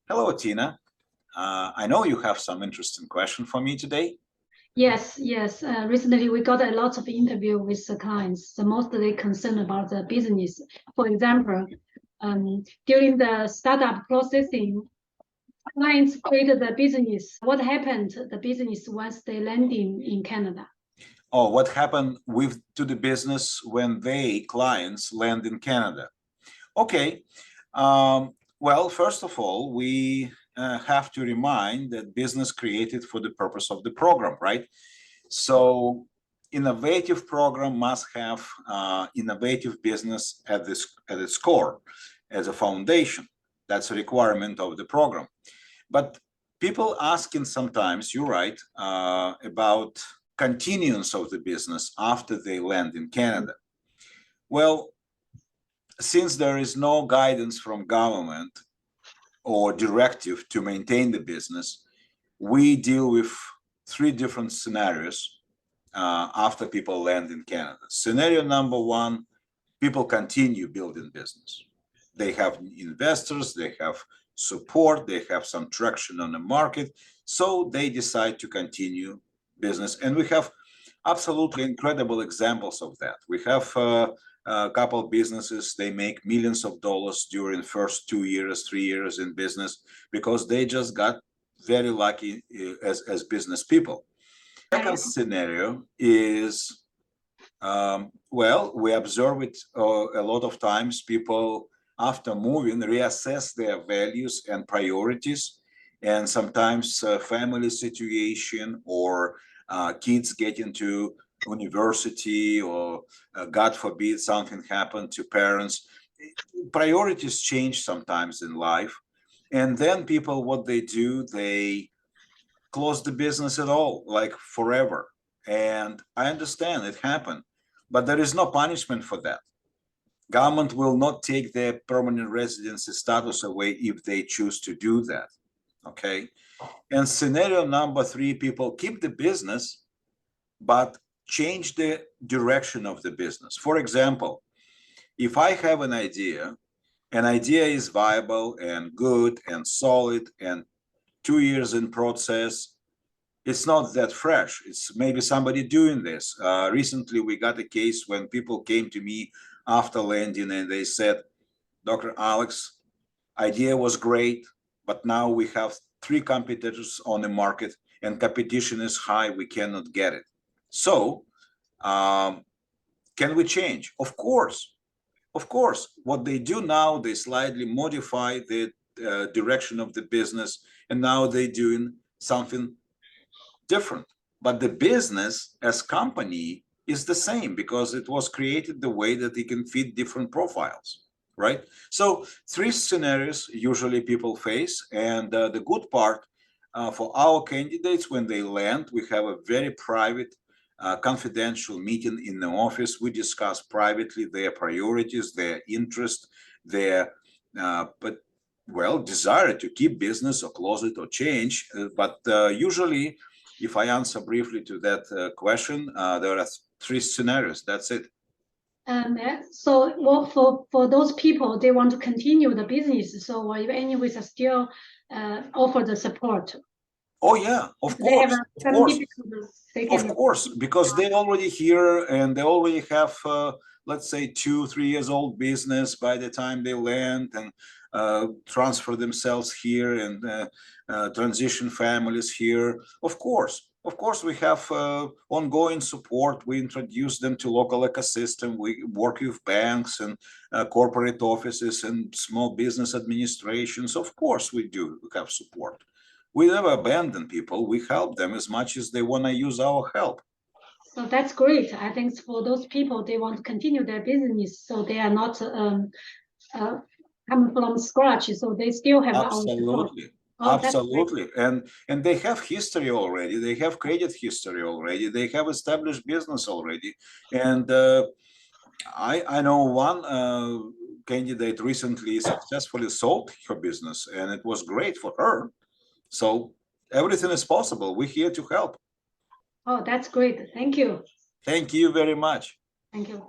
Hello, Tina. I know you have some interesting question for me today. Yes. Recently, we got a lot of interview with the clients. The mostly concerned about the business. For example, during the startup processing, clients created the business. What happened to the business once they landed in Canada? Oh, what happened to the business when clients land in Canada? Okay. Well, first of all, we have to remind that business created for the purpose of the program, right? So innovative program must have innovative business at its core as a foundation. That's a requirement of the program. But people asking sometimes, you're right, about continuance of the business after they land in Canada. Well, since there is no guidance from government or directive to maintain the business, we deal with three different scenarios after people land in Canada. Scenario number one, people continue building business. They have investors, they have support, they have some traction on the market, so they decide to continue business. And we have absolutely incredible examples of that. We have a couple of businesses, they make millions of dollars during first 2 years, 3 years in business because they just got very lucky as business people. Second scenario is, well, we observe it a lot of times. People after moving reassess their values and priorities, and sometimes family situation or kids get into university, or God forbid something happened to parents. Priorities change sometimes in life, and then people, what they do, they close the business at all, like forever. And I understand it happened, but there is no punishment for that. Government will not take their permanent residency status away if they choose to do that. Okay. And scenario number three, people keep the business but change the direction of the business. For example, if I have an idea is viable and good and solid and 2 years in process, it's not that fresh. It's maybe somebody doing this. Recently, we got a case when people came to me after landing and they said, Dr. Alex, idea was great, but now we have 3 competitors on the market and competition is high, we cannot get it. So, can we change? Of course. What they do now, they slightly modify the direction of the business, and now they're doing something different. But the business as company is the same because it was created the way that it can fit different profiles, right? So 3 scenarios usually people face, and the good part for our candidates, when they land, we have a very private confidential meeting in the office. We discuss privately their priorities, their interest, their desire to keep business or close it or change. But usually, if I answer briefly to that question, there are 3 scenarios. That's it. So for those people, they want to continue the business. So if Anyvisa still offer the support. Oh yeah, of course, because they're already here and they already have, let's say, 2-3 years old business by the time they land and transfer themselves here and transition families here. Of course, we have ongoing support. We introduce them to local ecosystem. We work with banks and corporate offices and small business administrations. Of course, we do have support. We never abandon people. We help them as much as they want to use our help. So that's great. I think for those people, they want to continue their business, so they are not coming from scratch. So they still have absolutely, absolutely, and they have history already. They have credit history already. They have established business already. And I know one candidate recently successfully sold her business, and it was great for her. So everything is possible. We're here to help. Oh, that's great. Thank you. Thank you very much. Thank you.